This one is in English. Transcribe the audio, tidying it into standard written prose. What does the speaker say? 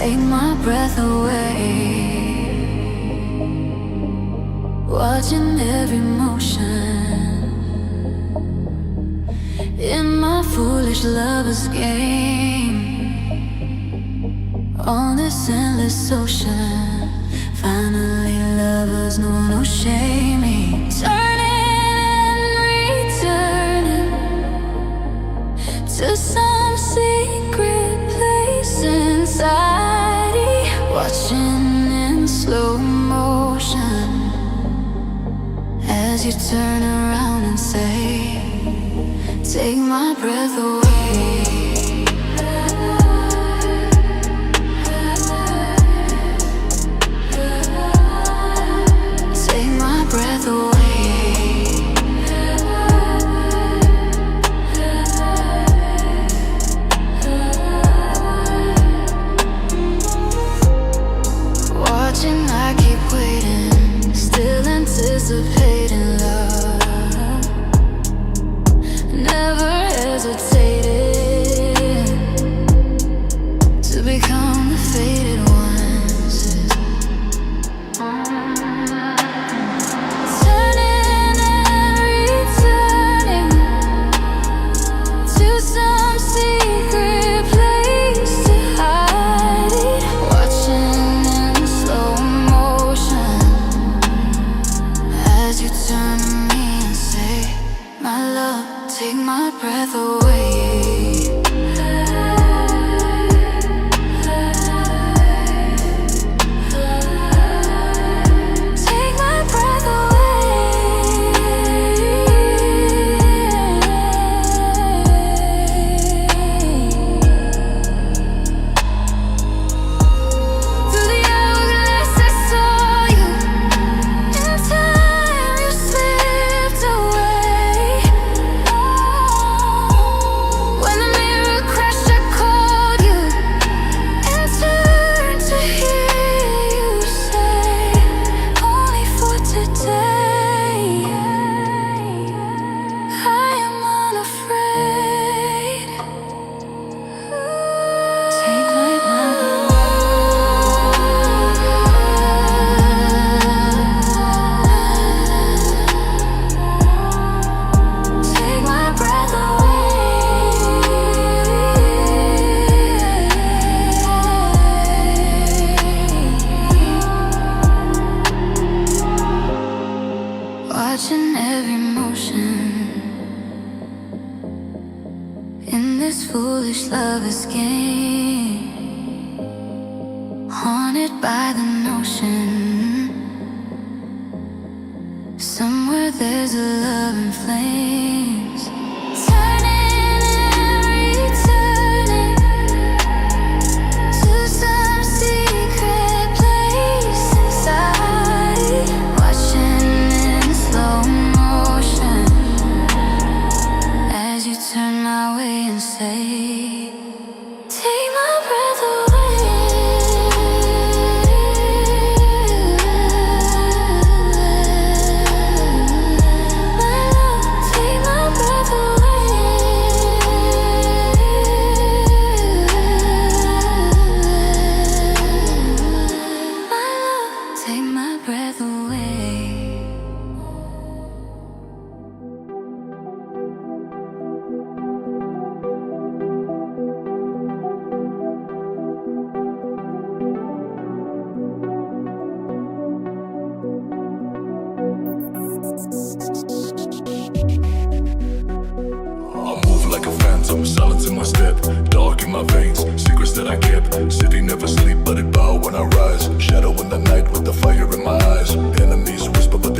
take my breath away. Watching every motion in my foolish lover's game. On this endless ocean, finally lovers know no shame. Turning and returning to some secret place inside. Watching in slow motion as you turn around and say, take my breath away. Take my breath away. Watching, I keep waiting, still anticipating love. Never hesitated to become the faded ones. Turning and returning to some secret place to hide. Watching in slow motion as you turn to me and say, my love, take my breath away. Take my breath away. Through the hourglass I saw you. In time you slipped away. When the mirror crashed, I called you and turned to hear you say, only for today. I am unafraid. Take my breath away. Take my breath away. Watching every motion in this foolish lover's game. Haunted by the notion, somewhere there's a love in flames. Turning and returning to some secret place inside. Watching in slow motion as you turn my way and say, take my breath away. My love, take my breath away. My love, take my breath away. I move like a phantom, silence in my step, dark in my veins, secrets that I kept. City never sleep, but it bow when I rise. Shadow in the night with the fire in my eyes. Enemies whisper, but